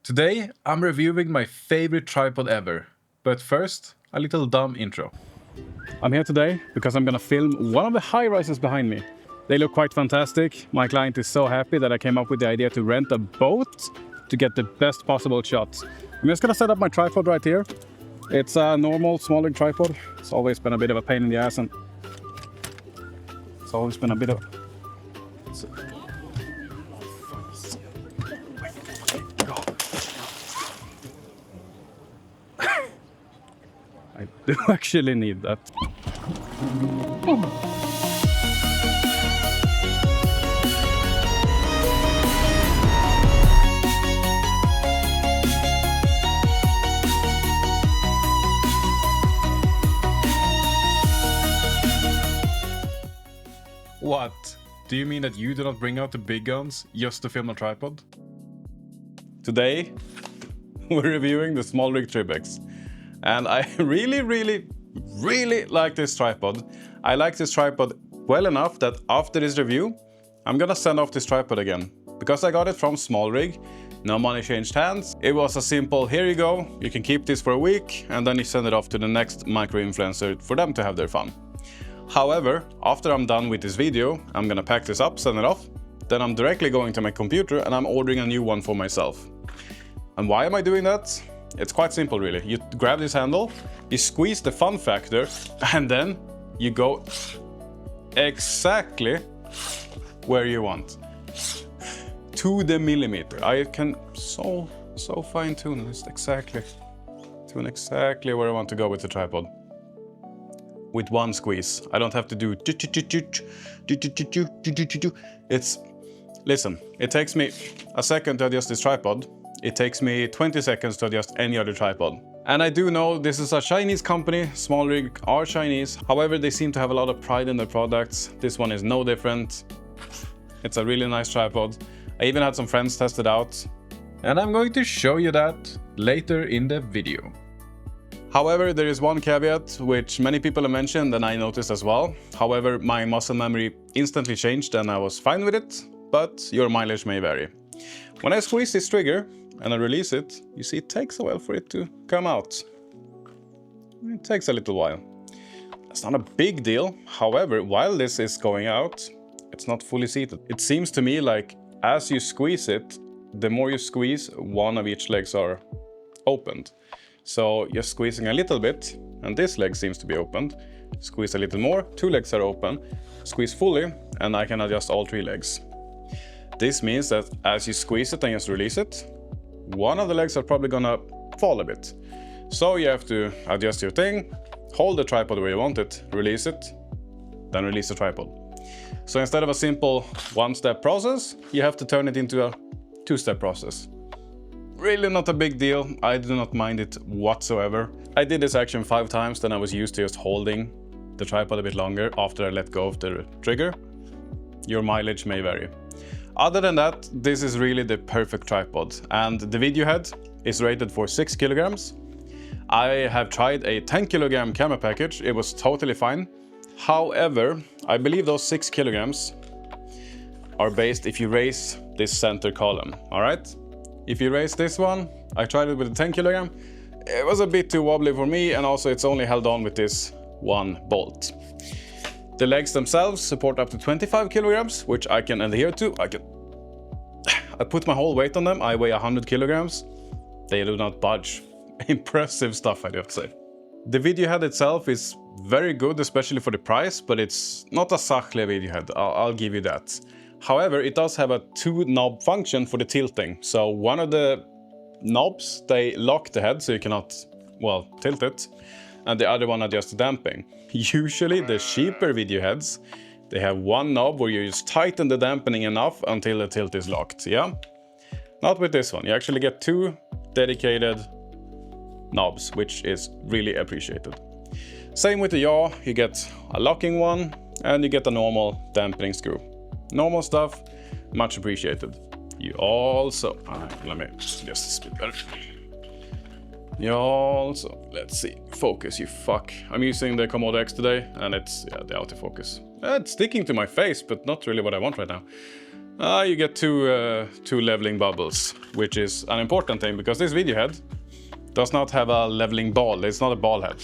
Today, I'm reviewing my favorite tripod ever. But first, a little dumb intro. I'm here today because I'm gonna film one of the high rises behind me. They look quite fantastic. My client is so happy that I came up with the idea to rent a boat to get the best possible shots. I'm just gonna set up my tripod right here. It's a normal Smallrig tripod. It's always been a bit of a pain in the ass, and it's always been a bit of... I do actually need that. What? Do you mean that you do not bring out the big guns just to film a tripod? Today, we're reviewing the Smallrig Tribex. And I really like this tripod. I like this tripod well enough that after this review, I'm gonna send off this tripod again. Because I got it from Smallrig, no money changed hands. It was a simple, here you go, you can keep this for a week, and then you send it off to the next micro-influencer for them to have their fun. However, after I'm done with this video, I'm gonna pack this up, send it off, then I'm directly going to my computer and I'm ordering a new one for myself. And why am I doing that? It's quite simple, really. You grab this handle, you squeeze the fun factor, and then you go exactly where you want. To the millimeter. I can so fine tune this exactly where I want to go with the tripod. With one squeeze. I don't have to do... Listen, it takes me a second to adjust this tripod. It takes me 20 seconds to adjust any other tripod. And I do know this is a Chinese company, Smallrig are Chinese. However, they seem to have a lot of pride in their products. This one is no different. It's a really nice tripod. I even had some friends test it out. And I'm going to show you that later in the video. However, there is one caveat which many people have mentioned and I noticed as well. However, my muscle memory instantly changed and I was fine with it, but your mileage may vary. When I squeeze this trigger, and I release it, you see it takes a while for it to come out. It takes a little while. It's not a big deal. However, while this is going out, it's not fully seated. It seems to me like as you squeeze it, the more you squeeze, one of each legs are opened. So you're squeezing a little bit, and this leg seems to be opened. Squeeze a little more, two legs are open. Squeeze fully, and I can adjust all three legs. This means that as you squeeze it and just release it, one of the legs are probably gonna fall a bit. So you have to adjust your thing, hold the tripod where you want it, release it, then release the tripod. So instead of a simple one-step process, you have to turn it into a two-step process. Really not a big deal, I do not mind it whatsoever. I did this action 5 times, then I was used to just holding the tripod a bit longer after I let go of the trigger. Your mileage may vary. Other than that, this is really the perfect tripod, and the video head is rated for 6 kilograms. I have tried a 10 kilogram camera package, it was totally fine. However, I believe those 6 kilograms are based if you raise this center column, alright? If you raise this one, I tried it with a 10 kilogram, it was a bit too wobbly for me, and also it's only held on with this one bolt. The legs themselves support up to 25 kilograms, which I can adhere to. I put my whole weight on them. I weigh 100 kilograms. They do not budge. Impressive stuff, I do say. The video head itself is very good, especially for the price, but it's not a Sachle video head. I'll give you that. However, it does have a 2-knob function for the tilting. So one of the knobs, they lock the head so you cannot, well, tilt it. And the other one adjusts the damping. Usually the cheaper video heads, they have one knob where you just tighten the dampening enough until the tilt is locked, yeah? Not with this one, you actually get 2 dedicated knobs, which is really appreciated. Same with the yaw, you get a locking one and you get a normal dampening screw. Normal stuff, much appreciated. You also, let me just spit better. You also, let's see, focus, you fuck. I'm using the Komodo X today, and it's, yeah, the autofocus. It's sticking to my face, but not really what I want right now. You get two leveling bubbles, which is an important thing because this video head does not have a leveling ball. It's not a ball head.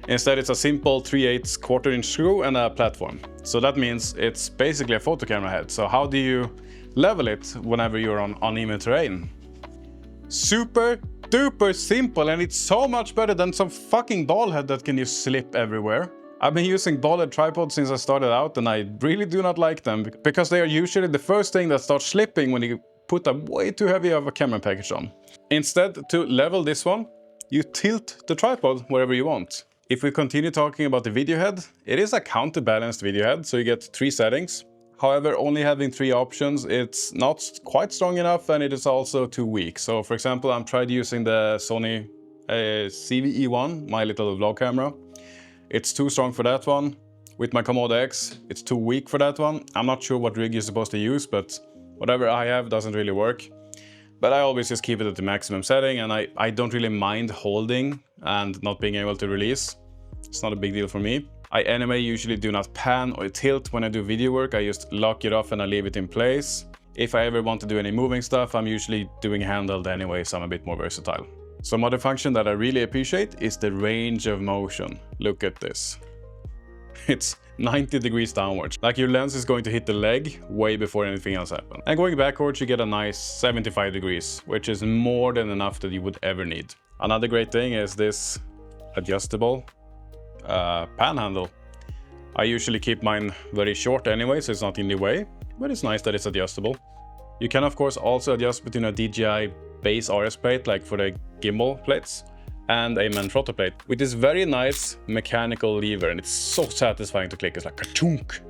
Instead, it's a simple 3/8 1/4-inch screw and a platform. So that means it's basically a photo camera head. So how do you level it whenever you're on uneven terrain? Super duper simple, and it's so much better than some fucking ball head that can just slip everywhere. I've been using ball head tripods since I started out, and I really do not like them because they are usually the first thing that starts slipping when you put a way too heavy of a camera package on. Instead, to level this one, you tilt the tripod wherever you want. If we continue talking about the video head, it is a counterbalanced video head, so you get 3 settings. However, only having 3 options, it's not quite strong enough, and it is also too weak. So for example, I've tried using the Sony CVE1, my little vlog camera. It's too strong for that one. With my Komodo X, it's too weak for that one. I'm not sure what rig you're supposed to use, but whatever I have doesn't really work. But I always just keep it at the maximum setting, and I don't really mind holding and not being able to release. It's not a big deal for me. I anyway usually do not pan or tilt when I do video work. I just lock it off and I leave it in place. If I ever want to do any moving stuff, I'm usually doing handheld anyway, so I'm a bit more versatile. Some other function that I really appreciate is the range of motion. Look at this. It's 90 degrees downwards. Like your lens is going to hit the leg way before anything else happens. And going backwards, you get a nice 75 degrees, which is more than enough that you would ever need. Another great thing is this adjustable pan handle. I usually keep mine very short anyway, so it's not in the way, but it's nice that it's adjustable. You can of course also adjust between a DJI base RS plate, like for the gimbal plates, and a Manfrotto plate, with this very nice mechanical lever, and it's so satisfying to click. It's like ka-chunk.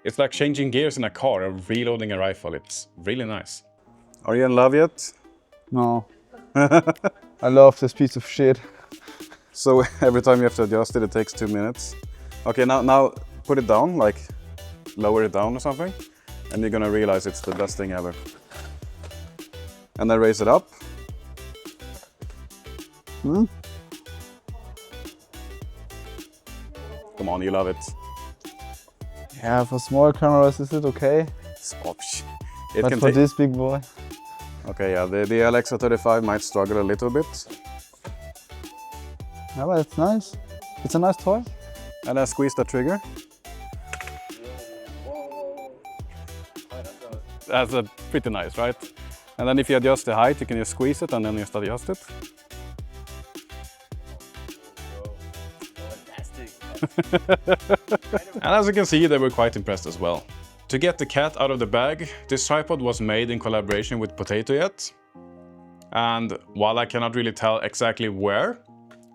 It's like changing gears in a car or reloading a rifle. It's really nice. Are you in love yet? No. I love this piece of shit. So every time you have to adjust it, it takes 2 minutes. Okay, now put it down, like lower it down or something, and you're gonna realize it's the best thing ever. And then raise it up. Come on, you love it. Yeah, for small cameras is it okay? But for this big boy? Okay, yeah, the LX35 might struggle a little bit. Yeah, but it's nice. It's a nice toy. And then squeeze the trigger. That's pretty nice, right? And then if you adjust the height, you can just squeeze it and then just adjust it. And as you can see, they were quite impressed as well. To get the cat out of the bag, this tripod was made in collaboration with PotatoJet. And while I cannot really tell exactly where,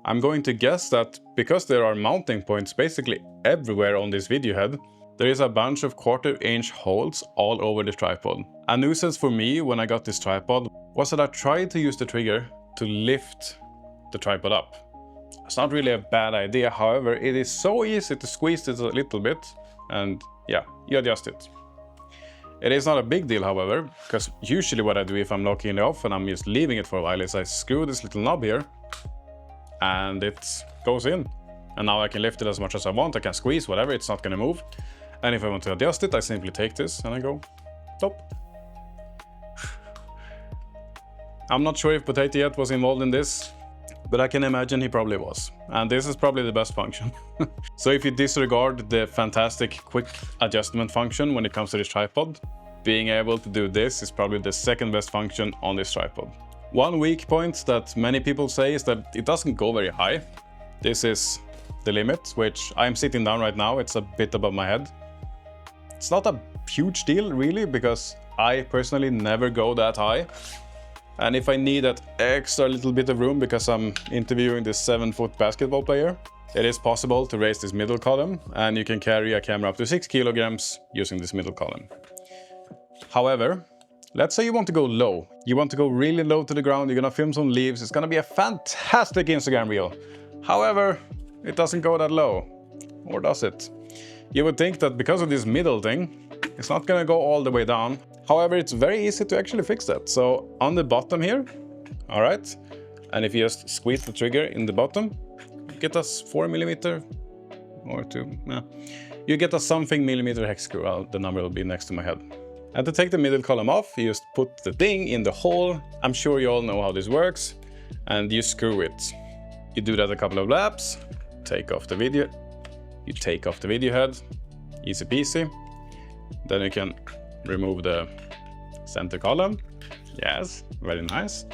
I'm going to guess that because there are mounting points basically everywhere on this video head, there is a bunch of 1/4-inch holes all over the tripod. A nuisance for me when I got this tripod was that I tried to use the trigger to lift the tripod up. It's not really a bad idea, however, it is so easy to squeeze it a little bit, and yeah, you adjust it. It is not a big deal, however, because usually what I do if I'm locking it off and I'm just leaving it for a while is I screw this little knob here, and it goes in. And now I can lift it as much as I want, I can squeeze whatever, it's not gonna move. And if I want to adjust it, I simply take this and I go, stop. I'm not sure if PotatoJet was involved in this, but I can imagine he probably was. And this is probably the best function. So if you disregard the fantastic quick adjustment function when it comes to this tripod, being able to do this is probably the second best function on this tripod. One weak point that many people say is that it doesn't go very high. This is the limit, which I'm sitting down right now, it's a bit above my head. It's not a huge deal really, because I personally never go that high. And if I need that extra little bit of room because I'm interviewing this 7-foot basketball player, it is possible to raise this middle column, and you can carry a camera up to 6 kilograms using this middle column. However, let's say you want to go low. You want to go really low to the ground, you're gonna film some leaves, it's gonna be a fantastic Instagram reel. However, it doesn't go that low, or does it? You would think that because of this middle thing, it's not gonna go all the way down. However, it's very easy to actually fix that. So on the bottom here, all right, and if you just squeeze the trigger in the bottom, you get a 4mm or 2. Yeah. You get a something millimeter hex screw. The number will be next to my head. And to take the middle column off, you just put the thing in the hole. I'm sure you all know how this works. And you screw it. You do that a couple of laps. Take off the video. You take off the video head. Easy peasy. Then you can remove the center column. Yes, very nice.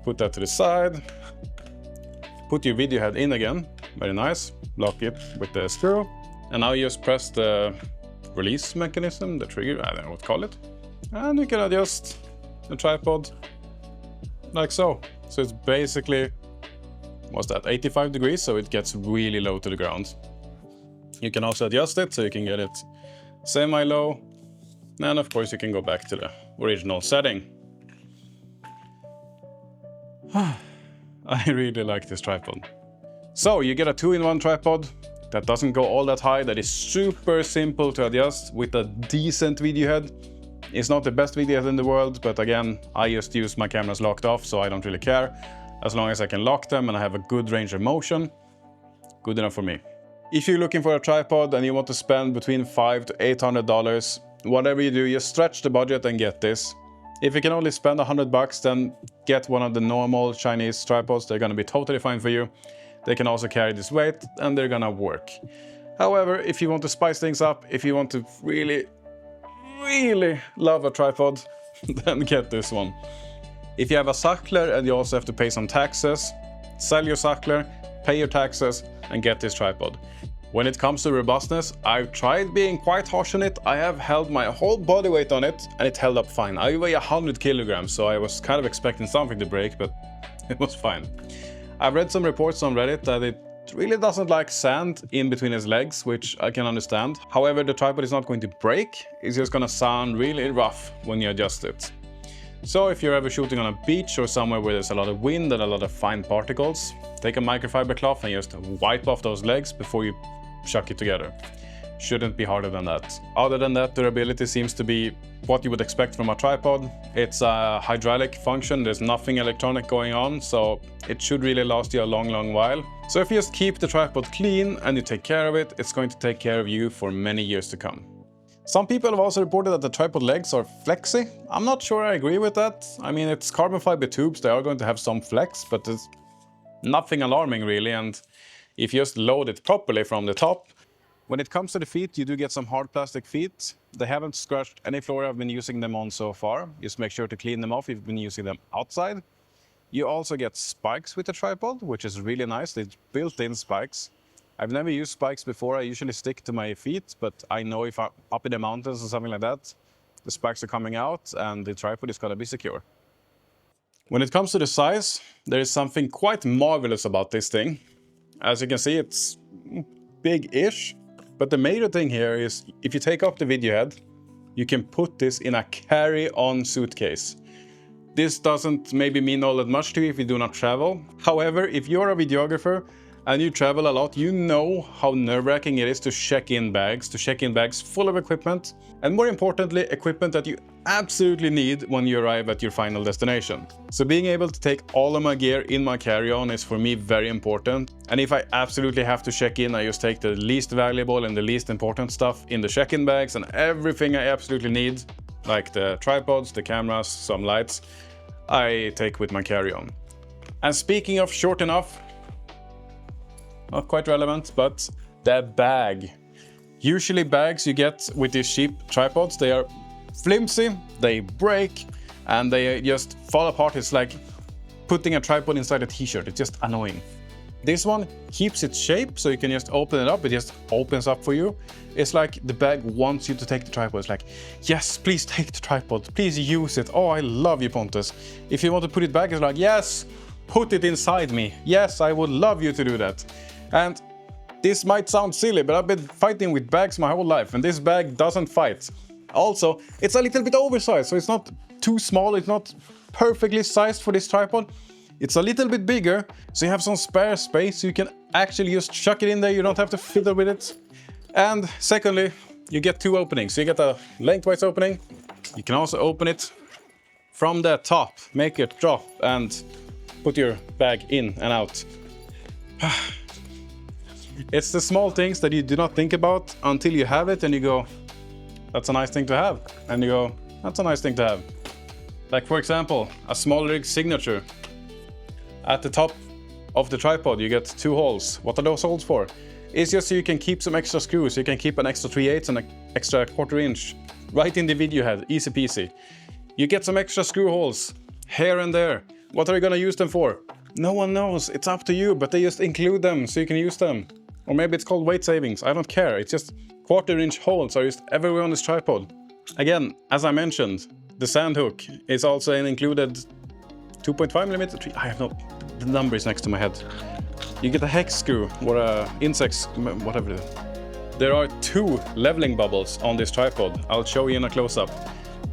Put that to the side. Put your video head in again. Very nice. Lock it with the screw. And now you just press the release mechanism, the trigger, I don't know what to call it. And you can adjust the tripod like so. So it's basically, what's that, 85 degrees, so it gets really low to the ground. You can also adjust it so you can get it semi-low. And of course you can go back to the original setting. I really like this tripod. So you get a 2-in-1 tripod that doesn't go all that high, that is super simple to adjust with a decent video head. It's not the best video head in the world, but again, I just use my cameras locked off, so I don't really care. As long as I can lock them and I have a good range of motion, good enough for me. If you're looking for a tripod and you want to spend between $500 to $800, whatever you do, just stretch the budget and get this. If you can only spend $100, then get one of the normal Chinese tripods. They're gonna be totally fine for you. They can also carry this weight and they're gonna work. However, if you want to spice things up, if you want to really love a tripod, then get this one. If you have a suckler and you also have to pay some taxes, sell your suckler, pay your taxes, and get this tripod. When it comes to robustness, I've tried being quite harsh on it. I have held my whole body weight on it and it held up fine. I weigh 100 kilograms, so I was kind of expecting something to break, but it was fine. I've read some reports on Reddit that it really doesn't like sand in between its legs, which I can understand. However, the tripod is not going to break. It's just gonna sound really rough when you adjust it. So if you're ever shooting on a beach or somewhere where there's a lot of wind and a lot of fine particles, take a microfiber cloth and just wipe off those legs before you chuck it together. Shouldn't be harder than that. Other than that, durability seems to be what you would expect from a tripod. It's a hydraulic function, there's nothing electronic going on, so it should really last you a long while. So if you just keep the tripod clean and you take care of it, it's going to take care of you for many years to come. Some people have also reported that the tripod legs are flexy. I'm not sure I agree with that. I mean, it's carbon fiber tubes, they are going to have some flex, but it's nothing alarming really, and if you just load it properly from the top. When it comes to the feet, you do get some hard plastic feet. They haven't scratched any floor I've been using them on so far. Just make sure to clean them off if you've been using them outside. You also get spikes with the tripod, which is really nice. It's built-in spikes. I've never used spikes before. I usually stick to my feet, but I know if I'm up in the mountains or something like that, the spikes are coming out and the tripod is gonna be secure. When it comes to the size, there is something quite marvelous about this thing. As you can see, it's big-ish. But the major thing here is, if you take off the video head, you can put this in a carry-on suitcase. This doesn't maybe mean all that much to you if you do not travel. However, if you're a videographer and you travel a lot, you know how nerve-wracking it is to check in bags full of equipment, and more importantly, equipment that you absolutely need when you arrive at your final destination. So being able to take all of my gear in my carry-on is for me very important. And if I absolutely have to check in, I just take the least valuable and the least important stuff in the check-in bags, and everything I absolutely need, like the tripods, the cameras, some lights, I take with my carry-on. And speaking of short enough, not quite relevant, but the bag. Usually bags you get with these cheap tripods, they are flimsy, they break, and they just fall apart. It's like putting a tripod inside a t-shirt. It's just annoying. This one keeps its shape, so you can just open it up. It just opens up for you. It's like the bag wants you to take the tripod. It's like, yes, please take the tripod. Please use it. Oh, I love you, Pontus. If you want to put it back, it's like, yes, put it inside me. Yes, I would love you to do that. And this might sound silly, but I've been fighting with bags my whole life, and this bag doesn't fight. Also, it's a little bit oversized, so it's not too small, it's not perfectly sized for this tripod. It's a little bit bigger, so you have some spare space, so you can actually just chuck it in there, you don't have to fiddle with it. And secondly, you get two openings. So you get a lengthwise opening, you can also open it from the top, make it drop, and put your bag in and out. It's the small things that you do not think about until you have it and you go, that's a nice thing to have. And you go, that's a nice thing to have. Like for example, a Smallrig signature. At the top of the tripod you get 2 holes. What are those holes for? It's just so you can keep some extra screws. You can keep an extra 3/8 and an extra 1/4 inch right in the video head, easy peasy. You get some extra screw holes here and there. What are you gonna use them for? No one knows, it's up to you, but they just include them so you can use them. Or maybe it's called weight savings, I don't care. It's just 1/4 inch holes are just everywhere on this tripod. Again, as I mentioned, the sand hook is also an included 2.5mm. I have no, the number is next to my head. You get a hex screw or a insect, whatever it is. There are 2 leveling bubbles on this tripod. I'll show you in a close-up.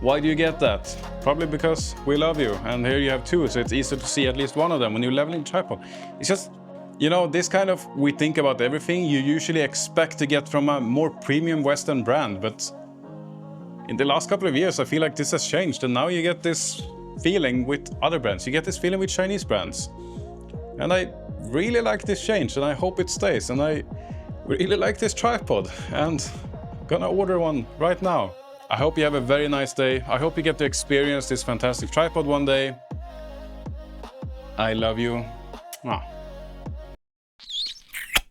Why do you get that? Probably because we love you, and here you have 2, so it's easier to see at least one of them when you're leveling the tripod. It's just, you know, this kind of we think about everything you usually expect to get from a more premium Western brand, but in the last couple of years I feel like this has changed, and now you get this feeling with other brands. You get this feeling with Chinese brands. And I really like this change, and I hope it stays, and I really like this tripod, and I'm gonna order one right now. I hope you have a very nice day. I hope you get to experience this fantastic tripod one day. I love you.